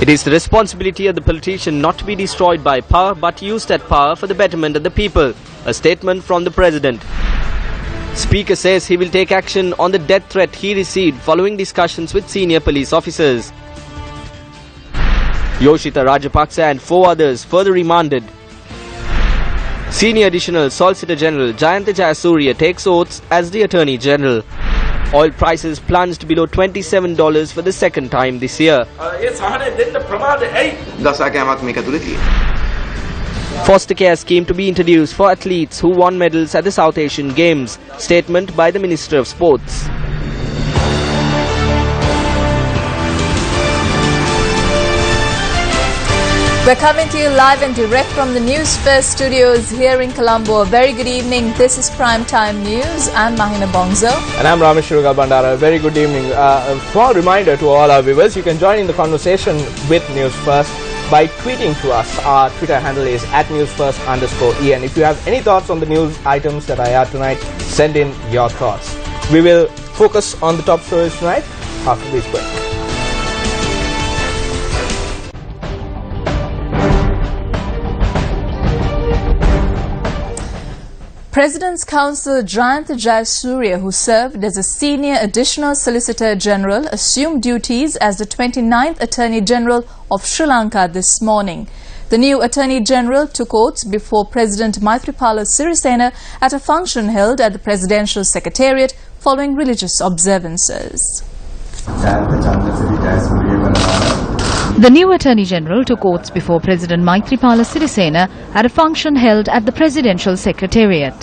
It is the responsibility of the politician not to be destroyed by power but used that power for the betterment of the people. A statement from the President. Speaker says he will take action on the death threat he received following discussions with senior police officers. Yoshita Rajapaksa and 4 others further remanded. Senior Additional Solicitor General Jayantha Jayasuriya takes oaths as the Attorney General. Oil prices plunged below $27 for the second time this year. Foster care scheme to be introduced for athletes who won medals at the South Asian Games. Statement by the Minister of Sports. We're coming to you live and direct from the Newsfirst studios here in Colombo. A very good evening. This is Prime Time News. I'm Mahina Bongzo. And I'm Ramesh Rugal Bandara. Very good evening. A small reminder to all our viewers, you can join in the conversation with Newsfirst by tweeting to us. Our Twitter handle is @Newsfirst_E. And if you have any thoughts on the news items that I had tonight, send in your thoughts. We will focus on the top stories tonight after this break. President's Counsel Jayantha Jayasuriya, who served as a Senior Additional Solicitor General, assumed duties as the 29th Attorney General of Sri Lanka this morning. The new Attorney General took oaths before President Maithripala Sirisena at a function held at the Presidential Secretariat following religious observances. The new Attorney General took oaths before President Maithripala Sirisena at a function held at the Presidential Secretariat.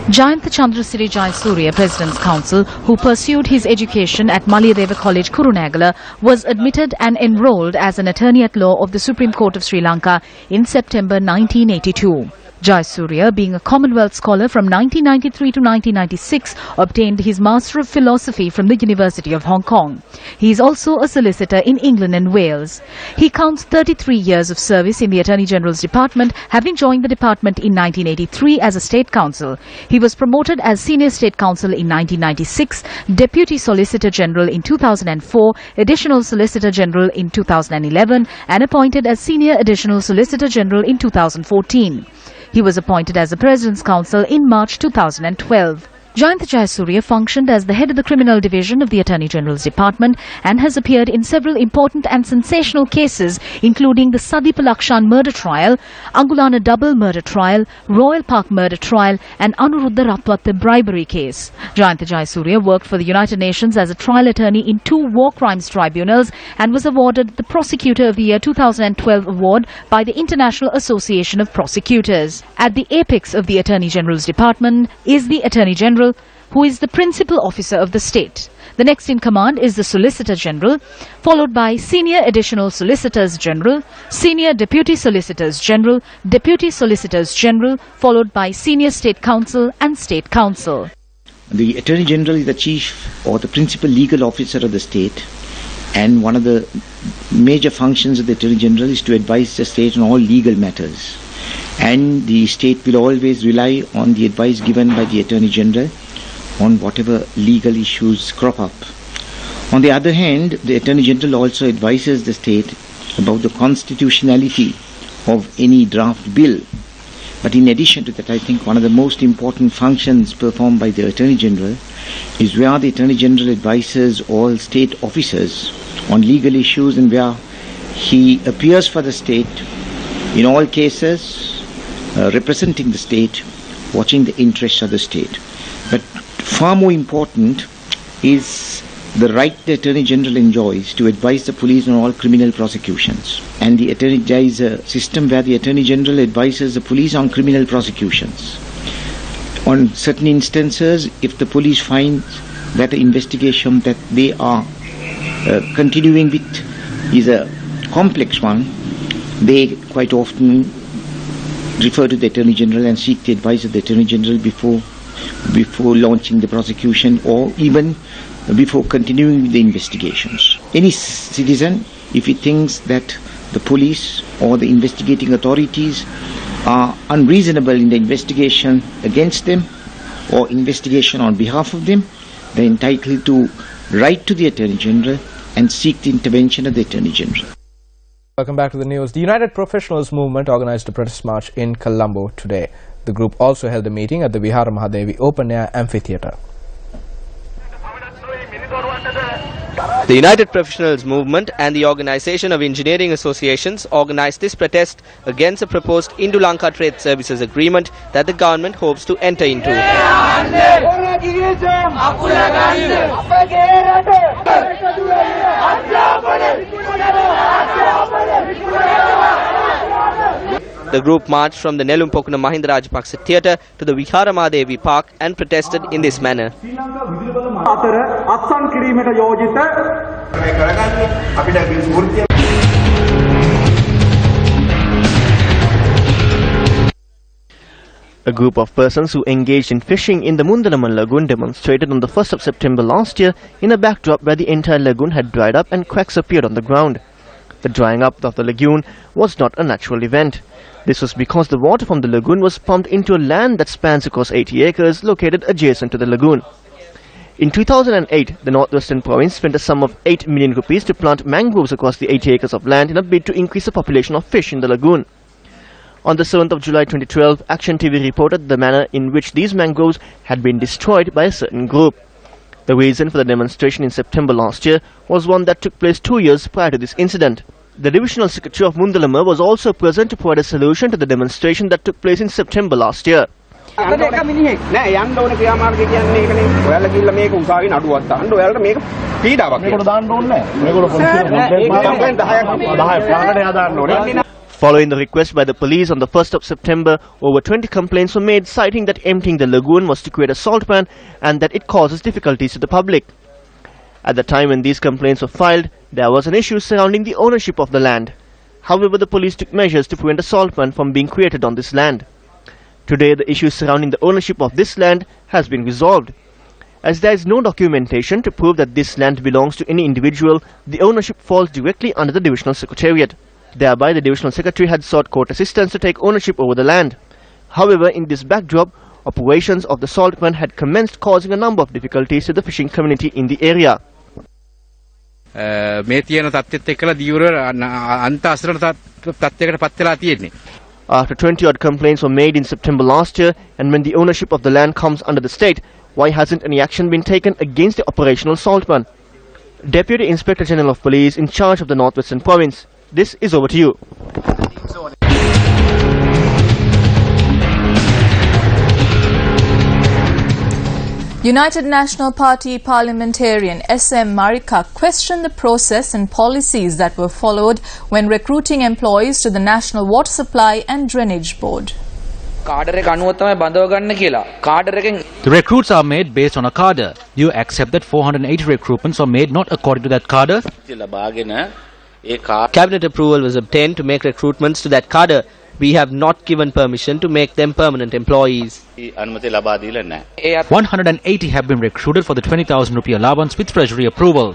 Jayantha Chandrasiri Jayasuriya, President's Counsel, who pursued his education at Maliyadeva College, Kurunegala, was admitted and enrolled as an attorney-at-law of the Supreme Court of Sri Lanka in September 1982. Jayasuriya, being a Commonwealth scholar from 1993 to 1996, obtained his Master of Philosophy from the University of Hong Kong. He is also a solicitor in England and Wales. He counts 33 years of service in the Attorney General's Department, having joined the department in 1983 as a State Counsel. He was promoted as Senior State Counsel in 1996, Deputy Solicitor General in 2004, Additional Solicitor General in 2011, and appointed as Senior Additional Solicitor General in 2014. He was appointed as the President's Counsel in March 2012. Jayantha Jayasuriya functioned as the head of the Criminal Division of the Attorney General's Department and has appeared in several important and sensational cases, including the Sadeepa Lakshan murder trial, Angulana double murder trial, Royal Park murder trial, and Anuruddha Ratwatte bribery case. Jayantha Jayasuriya worked for the United Nations as a trial attorney in 2 war crimes tribunals and was awarded the Prosecutor of the Year 2012 award by the International Association of Prosecutors. At the apex of the Attorney General's Department is the Attorney General, who is the principal officer of the state. The next in command is the Solicitor General, followed by Senior Additional Solicitors General, Senior Deputy Solicitors General, Deputy Solicitors General, followed by Senior State Counsel and State Counsel. The Attorney General is the chief or the principal legal officer of the state, and one of the major functions of the Attorney General is to advise the state on all legal matters. And the state will always rely on the advice given by the Attorney General on whatever legal issues crop up. On the other hand, the Attorney General also advises the state about the constitutionality of any draft bill. But in addition to that, I think one of the most important functions performed by the Attorney General is where the Attorney General advises all state officers on legal issues and where he appears for the state in all cases, representing the state, watching the interests of the state. But far more important is the right the Attorney General enjoys to advise the police on all criminal prosecutions. And there is a system where the Attorney General advises the police on criminal prosecutions. On certain instances, if the police find that the investigation that they are continuing with is a complex one, they quite often refer to the Attorney General and seek the advice of the Attorney General before launching the prosecution or even before continuing with the investigations. Any citizen, if he thinks that the police or the investigating authorities are unreasonable in the investigation against them or investigation on behalf of them, they're entitled to write to the Attorney General and seek the intervention of the Attorney General. Welcome back to the news. The United Professionals Movement organized a protest march in Colombo today. The group also held a meeting at the Vihara Mahadevi Open Air Amphitheatre. The United Professionals Movement and the Organisation of Engineering Associations organised this protest against a proposed Indo-Lanka Trade Services Agreement that the government hopes to enter into. The group marched from the Nelumpokuna Mahinda Rajapaksa Theatre to the Vihara Mahadevi Park and protested in this manner. A group of persons who engaged in fishing in the Mundalaman Lagoon demonstrated on the 1st of September last year in a backdrop where the entire lagoon had dried up and cracks appeared on the ground. The drying up of the lagoon was not a natural event. This was because the water from the lagoon was pumped into a land that spans across 80 acres located adjacent to the lagoon. In 2008, the Northwestern Province spent a sum of 8 million rupees to plant mangroves across the 80 acres of land in a bid to increase the population of fish in the lagoon. On the 7th of July 2012, Action TV reported the manner in which these mangroves had been destroyed by a certain group. The reason for the demonstration in September last year was one that took place 2 years prior to this incident. The Divisional Secretary of Mundalama was also present to provide a solution to the demonstration that took place in September last year. Following the request by the police on the 1st of September, over 20 complaints were made citing that emptying the lagoon was to create a salt pan and that it causes difficulties to the public. At the time when these complaints were filed, there was an issue surrounding the ownership of the land. However, the police took measures to prevent a salt pan from being created on this land. Today, the issue surrounding the ownership of this land has been resolved. As there is no documentation to prove that this land belongs to any individual, the ownership falls directly under the Divisional Secretariat. Thereby, the Divisional Secretary had sought court assistance to take ownership over the land. However, in this backdrop, operations of the salt pan had commenced, causing a number of difficulties to the fishing community in the area. මේ තියෙන තත්ත්වෙත් එක්කලා දීවර අන්ත අසරණ තත්ත්වයකට පත් වෙලා තියෙන්නේ. After 20-odd complaints were made in September last year, and when the ownership of the land comes under the state, why hasn't any action been taken against the operational salt pan? Deputy Inspector General of Police in charge of the Northwestern Province, this is over to you. United National Party parliamentarian S.M. Marika questioned the process and policies that were followed when recruiting employees to the National Water Supply and Drainage Board. The recruits are made based on a cadre. Do you accept that 480 recruitments are made not according to that cadre? Cabinet approval was obtained to make recruitments to that cadre. We have not given permission to make them permanent employees. 180 have been recruited for the 20,000 rupee allowance with Treasury approval.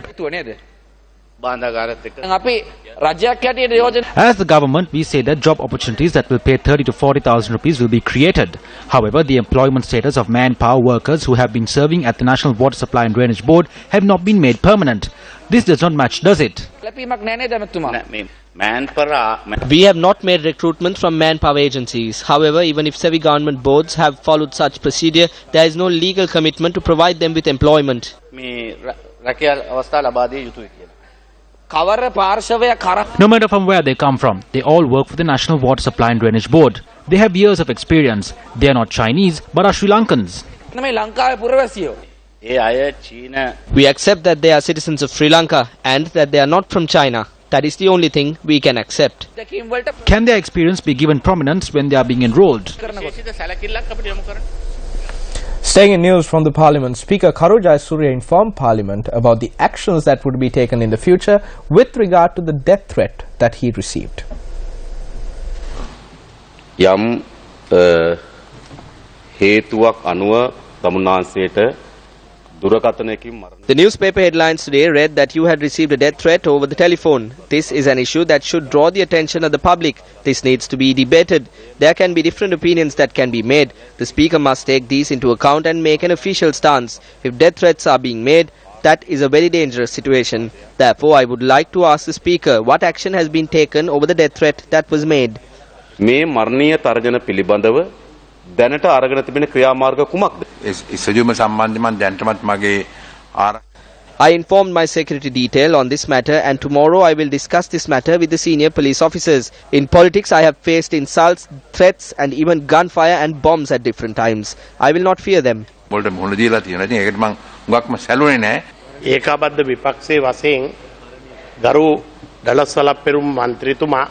As the government, we say that job opportunities that will pay 30 to 40,000 rupees will be created. However, the employment status of manpower workers who have been serving at the National Water Supply and Drainage Board have not been made permanent. This does not match, does it? We have not made recruitment from manpower agencies. However, even if Sevi government boards have followed such procedure, there is no legal commitment to provide them with employment. No matter from where they come from, they all work for the National Water Supply and Drainage Board. They have years of experience. They are not Chinese, but are Sri Lankans. We accept that they are citizens of Sri Lanka and that they are not from China. That is the only thing we can accept. Can their experience be given prominence when they are being enrolled? Staying in news from the Parliament, Speaker Karu Jayasuriya informed Parliament about the actions that would be taken in the future with regard to the death threat that he received. හේතුවක් අනුව ගමුණාන්සේට The newspaper headlines today read that you had received a death threat over the telephone. This is an issue that should draw the attention of the public. This needs to be debated. There can be different opinions that can be made. The speaker must take these into account and make an official stance. If death threats are being made, that is a very dangerous situation. Therefore, I would like to ask the speaker what action has been taken over the death threat that was made. මේ මරණීය තර්ජන පිළිබඳව දැනට අරගෙන තිබෙන ක්‍රියාමාර්ග කුමක්ද? ඉසජුම සම්බන්ධයෙන් මම දැනටමත් මගේ I informed my security detail on this matter and tomorrow I will discuss this matter with the senior police officers. In politics, I have faced insults, threats and even gunfire and bombs at different times. I will not fear them. වලට මුහුණ දීලා තියෙනවා. ඉතින් ඒකට මම හුඟක්ම සැලුනේ නැහැ. ඒකාබද්ධ විපක්ෂයේ වශයෙන් ගරු දලස්සලප්පෙරුම් මන්ත්‍රීතුමා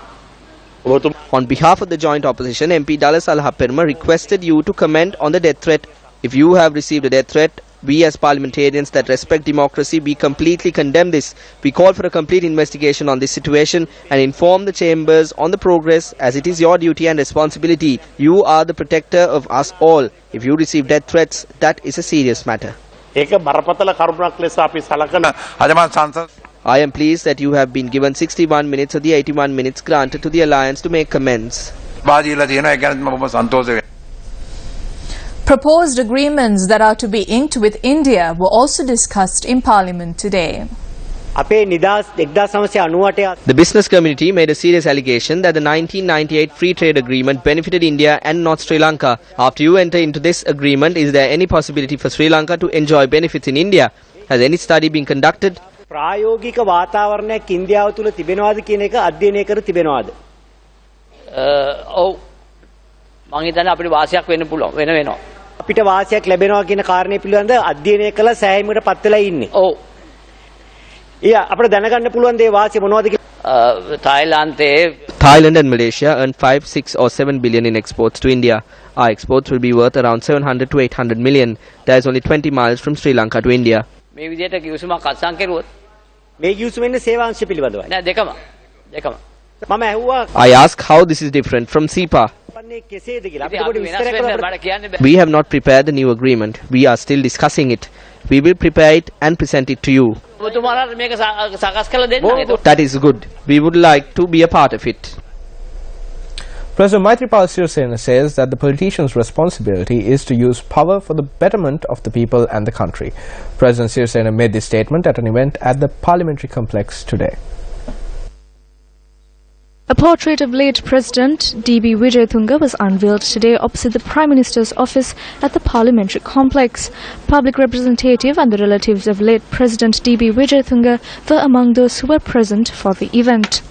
On behalf of the joint opposition, MP Dallas Alhapperma requested you to comment on the death threat. If you have received a death threat, we as parliamentarians that respect democracy, we completely condemn this. We call for a complete investigation on this situation and inform the chambers on the progress as it is your duty and responsibility. You are the protector of us all. If you receive death threats, that is a serious matter. I am pleased that you have been given 61 minutes of the 81 minutes granted to the alliance to make comments. Proposed agreements that are to be inked with India were also discussed in Parliament today. The business community made a serious allegation that the 1998 free trade agreement benefited India and not Sri Lanka. After you enter into this agreement, is there any possibility for Sri Lanka to enjoy benefits in India? Has any study been conducted? ප්‍රායෝගික වාතාවරණයක් ඉන්දියාව තුල තිබෙනවාද කියන එක අධ්‍යයනය කර තිබෙනවාද? ඔව් මම හිතන්නේ අපිට වාසියක් වෙන්න පුළුවන් වෙනවා. අපිට වාසියක් ලැබෙනවා කියන කාරණේ පිළිබඳ අධ්‍යයනය කළ සෑහීමකට පත් වෙලා ඉන්නේ. ඔව්. අපිට දැනගන්න පුළුවන් දේ වාසිය මොනවද කියලා? Thailand and Malaysia earn 5, 6 or 7 billion in exports to India. Our exports will be worth around 700 to 800 million. There is only 20 miles from Sri Lanka to India. මේ විදිහට කිවිසුමක් අත්සන් කෙරුවොත් මේ කිවිසුම ඉන්නේ සේවාංශ පිළිබඳවයි. නෑ දෙකම. මම ඇහුවා I ask how this is different from SEPA. We have not prepared the new agreement. We are still discussing it. We will prepare it and present it to you. That is good. We would like to be a part of it. President Maithripala Sirisena says that the politician's responsibility is to use power for the betterment of the people and the country. President Sirisena made this statement at an event at the Parliamentary Complex today. A portrait of late President D.B. Wijayatunga was unveiled today opposite the Prime Minister's office at the Parliamentary Complex. Public representative and the relatives of late President D.B. Wijayatunga were among those who were present for the event.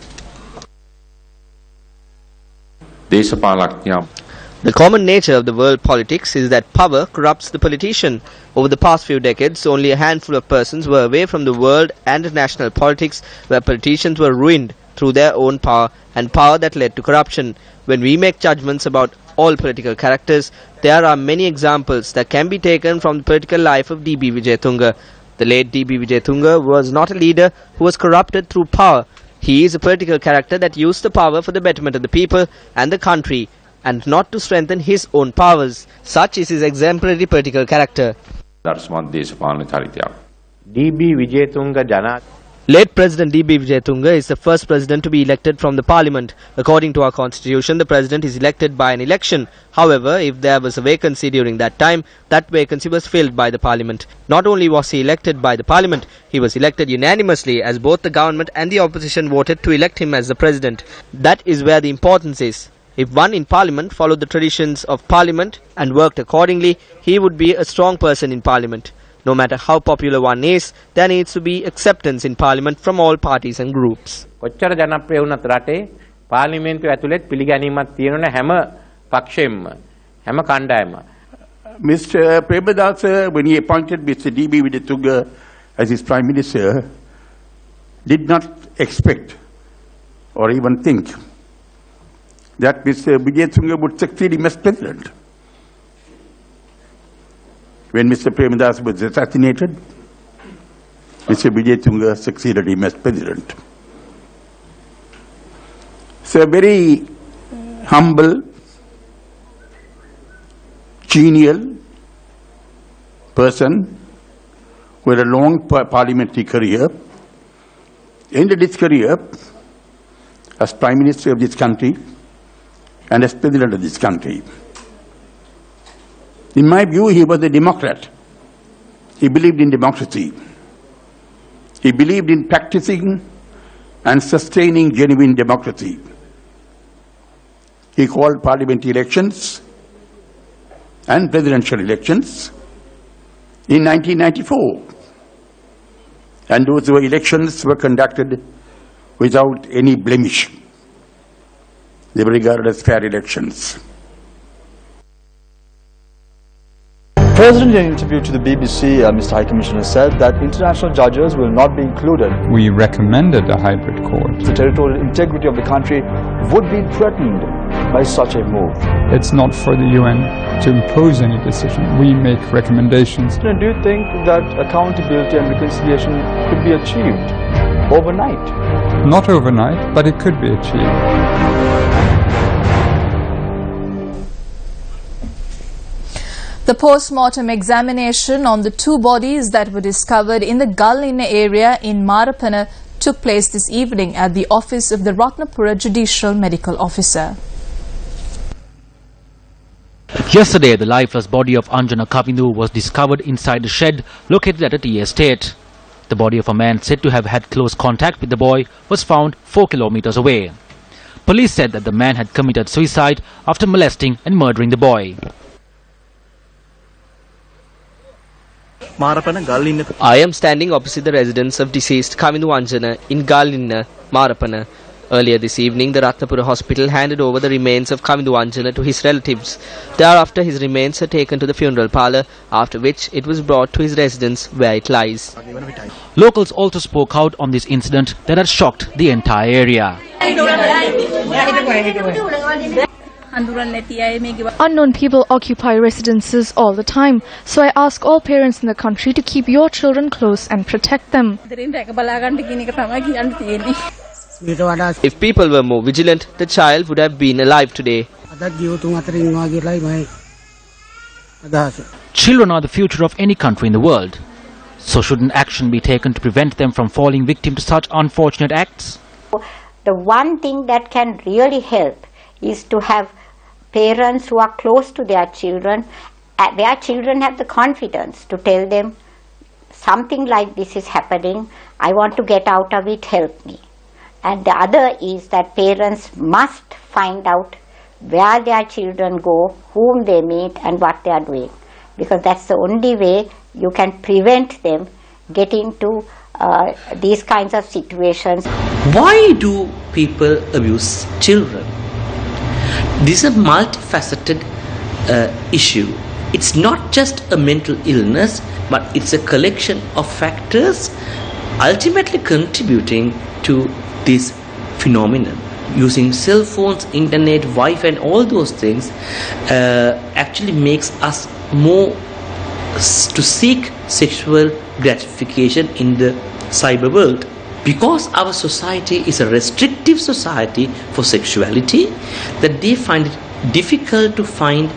The common nature of the world politics is that power corrupts the politician. Over the past few decades, only a handful of persons were away from the world and national politics, where politicians were ruined through their own power and power that led to corruption. When we make judgments about all political characters, there are many examples that can be taken from the political life of D.B. Wijayatunga. The late D.B. Wijayatunga was not a leader who was corrupted through power. He is a political character that used the power for the betterment of the people and the country, and not to strengthen his own powers. Such is his exemplary political character. D.B. Wijayatunga Jana. Late President D.B. Wijayatunga is the first president to be elected from the parliament. According to our constitution, the president is elected by an election. However, if there was a vacancy during that time, that vacancy was filled by the parliament. Not only was he elected by the parliament, he was elected unanimously as both the government and the opposition voted to elect him as the president. That is where the importance is. If one in parliament followed the traditions of parliament and worked accordingly, he would be a strong person in parliament. No matter how popular one is, there needs to be acceptance in parliament from all parties and groups. කොච්චර ජනප්‍රිය වුණත් රටේ පාර්ලිමේන්තුව ඇතුළේ පිළිගැනීමක් තියෙනුනේ හැම පක්ෂෙම හැම කණ්ඩායම. Mr. Premadasa, when he appointed Mr. D.B. Wijayatunga as his Prime Minister, did not expect or even think that Mr. Wijayatunga would succeed him as President. When Mr. Premadasa was assassinated, Mr. Wijayatunga succeeded him as President. So a very humble, genial person with a long parliamentary career, ended his career as Prime Minister of this country and as President of this country. In my view, he was a Democrat. He believed in democracy. He believed in practicing and sustaining genuine democracy. He called parliamentary elections and presidential elections in 1994. And those elections were conducted without any blemish. They were regarded as fair elections. The President, in an interview to the BBC, Mr. High Commissioner, said that international judges will not be included. We recommended a hybrid court. The territorial integrity of the country would be threatened by such a move. It's not for the UN to impose any decision. We make recommendations. Do you think that accountability and reconciliation could be achieved overnight? Not overnight, but it could be achieved. The post-mortem examination on the two bodies that were discovered in the Gallinna area in Marapana took place this evening at the office of the Ratnapura Judicial Medical Officer. Yesterday, the lifeless body of Anjana Kavindu was discovered inside a shed located at a tea estate. The body of a man said to have had close contact with the boy was found 4 kilometers away. Police said that the man had committed suicide after molesting and murdering the boy. I am standing opposite the residence of deceased Kavindu Anjana in Gallinna, Marapana. Earlier this evening, the Ratnapura hospital handed over the remains of Kavindu Anjana to his relatives. Thereafter, his remains are taken to the funeral parlour, after which it was brought to his residence where it lies. Locals also spoke out on this incident that had shocked the entire area. Unknown people occupy residences all the time, so I ask all parents in the country to keep your children close and protect them. If people were more vigilant, the child would have been alive today. Children are the future of any country in the world. So shouldn't action be taken to prevent them from falling victim to such unfortunate acts? The one thing that can really help is to have parents who are close to their children have the confidence to tell them something like this is happening, I want to get out of it, help me. And the other is that parents must find out where their children go, whom they meet and what they are doing, because that's the only way you can prevent them getting to these kinds of situations. Why do people abuse children? This is a multifaceted issue. It's not just a mental illness, but it's a collection of factors ultimately contributing to this phenomenon. Using cell phones, internet, Wi-Fi and all those things actually makes us more to seek sexual gratification in the cyber world. Because our society is a restrictive society for sexuality, that they find it difficult to find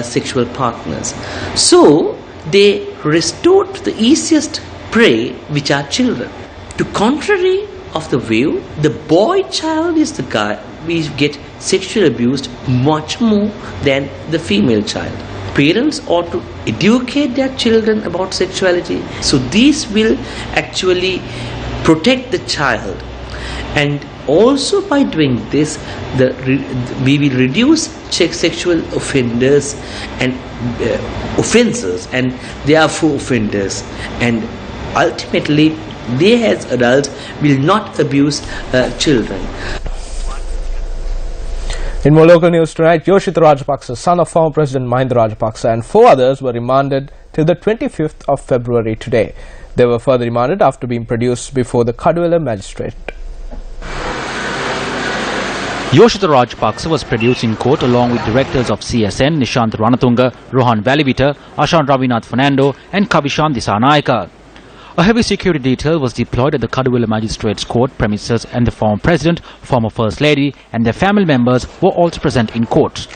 sexual partners. So they resort to the easiest prey, which are children. To contrary of the view, the boy child is the guy we get sexually abused much more than the female child. Parents ought to educate their children about sexuality. So these will actually protect the child, and also by doing this we will reduce sexual offenders and offences and therefore offenders, and ultimately they as adults will not abuse children. In more local news tonight, Yoshitha Rajapaksa, son of former President Mahinda Rajapaksa, and 4 others were remanded till the 25th of February today. They were further remanded after being produced before the Kaduwela magistrate. Yoshitha Rajapaksa was produced in court along with directors of CSN, Nishant Ranatunga, Rohan Valivita, Ashan Ravinath Fernando and Kavishan Disanayaka. A heavy security detail was deployed at the Kaduwela Magistrates Court premises, and the former President, former First Lady and their family members were also present in court.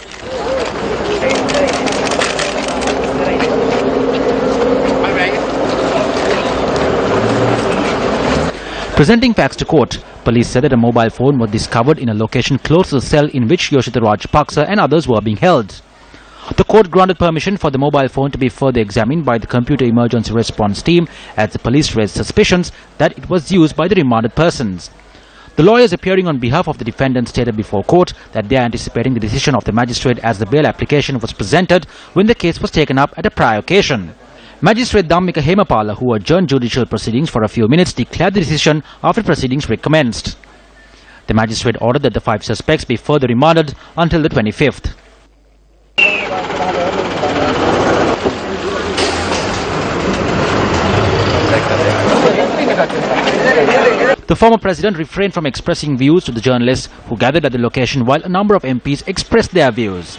Presenting facts to court, police said that a mobile phone was discovered in a location close to the cell in which Yoshita Rajapaksa and others were being held. The court granted permission for the mobile phone to be further examined by the Computer Emergency Response Team as the police raised suspicions that it was used by the remanded persons. The lawyers appearing on behalf of the defendant stated before court that they are anticipating the decision of the magistrate as the bail application was presented when the case was taken up at a prior occasion. Magistrate Dhammika Hemapala, who adjourned judicial proceedings for a few minutes, declared the decision after proceedings recommenced. The magistrate ordered that the 5 suspects be further remanded until the 25th. The former president refrained from expressing views to the journalists who gathered at the location while a number of MPs expressed their views.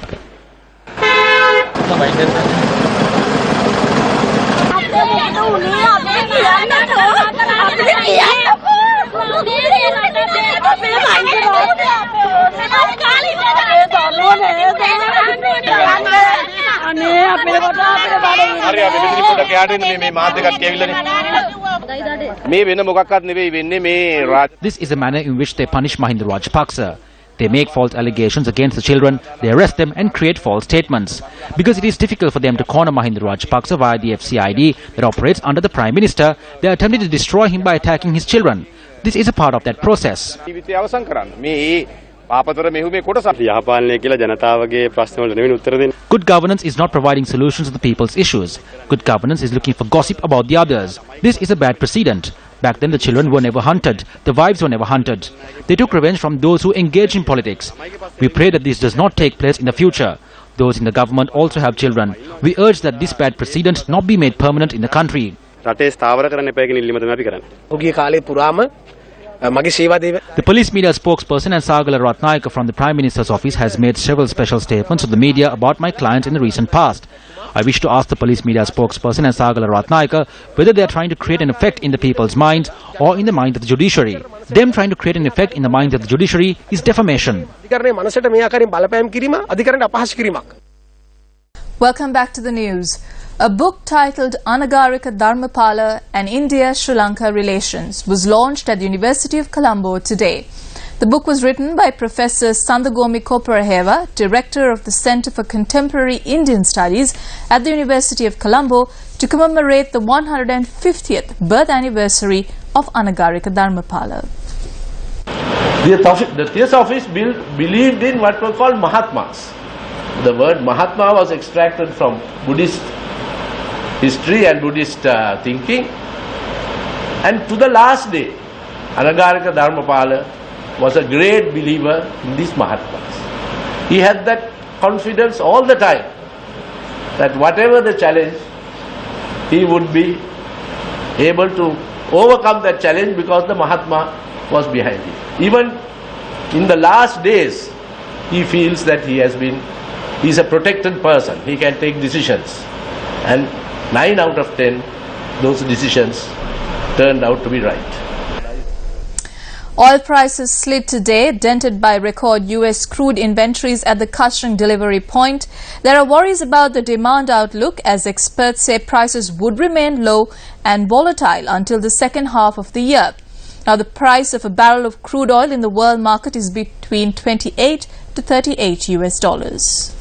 This is the manner in which they punish Mahinda Rajapaksa. They make false allegations against the children, they arrest them and create false statements. Because it is difficult for them to corner Mahinda Rajapaksa via the FCID that operates under the Prime Minister, they are attempting to destroy him by attacking his children. This is a part of that process. Good governance is not providing solutions to the people's issues. Good governance is looking for gossip about the others. This is a bad precedent. Back then the children were never hunted, the wives were never hunted. They took revenge from those who engaged in politics. We pray that this does not take place in the future. Those in the government also have children. We urge that this bad precedent not be made permanent in the country. The police media spokesperson and Sagala Ratnayaka from the Prime Minister's office has made several special statements to the media about my clients in the recent past. I wish to ask the police media spokesperson and Sagala Ratnayaka whether they are trying to create an effect in the people's minds or in the mind of the judiciary. Them trying to create an effect in the minds of the judiciary is defamation. Welcome back to the news. A book titled Anagarika Dharmapala and India-Sri Lanka Relations was launched at the University of Colombo today. The book was written by Professor Sandagomi Koparaheva, Director of the Centre for Contemporary Indian Studies at the University of Colombo, to commemorate the 150th birth anniversary of Anagarika Dharmapala. The Theosophists believed in what were called Mahatmas. The word Mahatma was extracted from Buddhist history and Buddhist thinking, and to the last day Anagarika Dharmapala was a great believer in these Mahatmas. He had that confidence all the time that whatever the challenge, he would be able to overcome that challenge because the Mahatma was behind it. Even in the last days, he feels that he is a protected person. He can take decisions, and 9 out of 10 those decisions turned out to be right. Oil prices slid today, dented by record US crude inventories at the Kashing delivery point. There are worries about the demand outlook as experts say prices would remain low and volatile until the second half of the year. Now the price of a barrel of crude oil in the world market is between $28 to $38 US.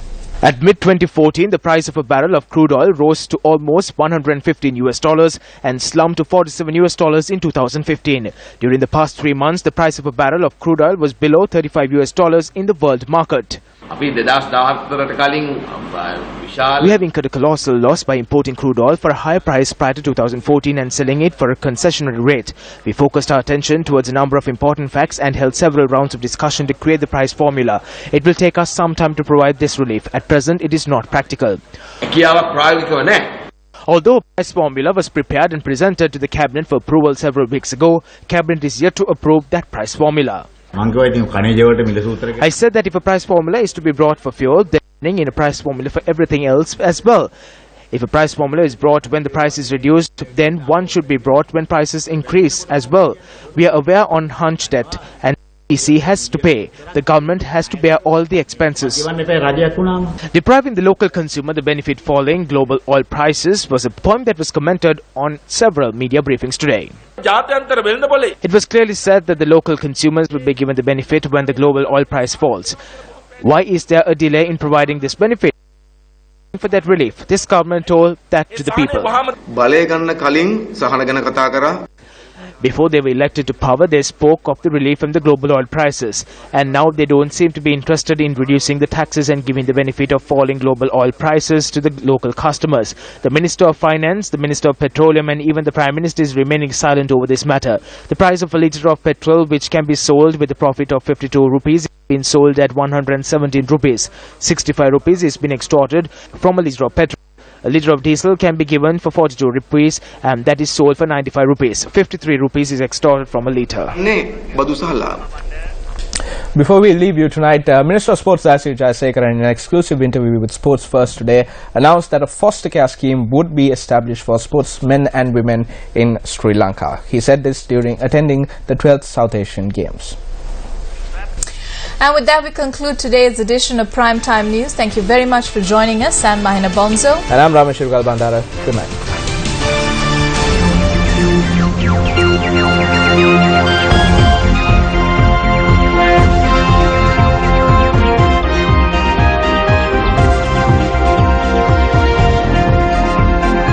At mid-2014, the price of a barrel of crude oil rose to almost $115 US and slumped to $47 US in 2015. During the past 3 months, the price of a barrel of crude oil was below $35 US in the world market. We have incurred a colossal loss by importing crude oil for a higher price prior to 2014 and selling it for a concessionary rate. We focused our attention towards a number of important facts and held several rounds of discussion to create the price formula. It will take us some time to provide this relief. At present, it is not practical. Although a price formula was prepared and presented to the Cabinet for approval several weeks ago, Cabinet is yet to approve that price formula. I said that if a price formula is to be brought for fuel, then in a price formula for everything else as well. If a price formula is brought when the price is reduced, then one should be brought when prices increase as well. We are aware on hunch that and BBC has to pay. The government has to bear all the expenses. Depriving the local consumer the benefit following global oil prices was a point that was commented on several media briefings today. It was clearly said that the local consumers will be given the benefit when the global oil price falls. Why is there a delay in providing this benefit? For that relief, this government told that to the people. Before they were elected to power, they spoke of the relief from the global oil prices. And now they don't seem to be interested in reducing the taxes and giving the benefit of falling global oil prices to the local customers. The Minister of Finance, the Minister of Petroleum and even the Prime Minister is remaining silent over this matter. The price of a litre of petrol, which can be sold with a profit of 52 rupees, has been sold at 117 rupees. 65 rupees is being extorted from a litre of petrol. A litre of diesel can be given for 42 rupees and that is sold for 95 rupees. 53 rupees is extorted from a litre. Before we leave you tonight, Minister of Sports Dasri Jayasekara, in an exclusive interview with Sports First today, announced that a foster care scheme would be established for sportsmen and women in Sri Lanka. He said this during attending the 12th South Asian Games. And with that, we conclude today's edition of Primetime News. Thank you very much for joining us. I'm Mahina Bonzo. And I'm Ramesh Bandara. Good night.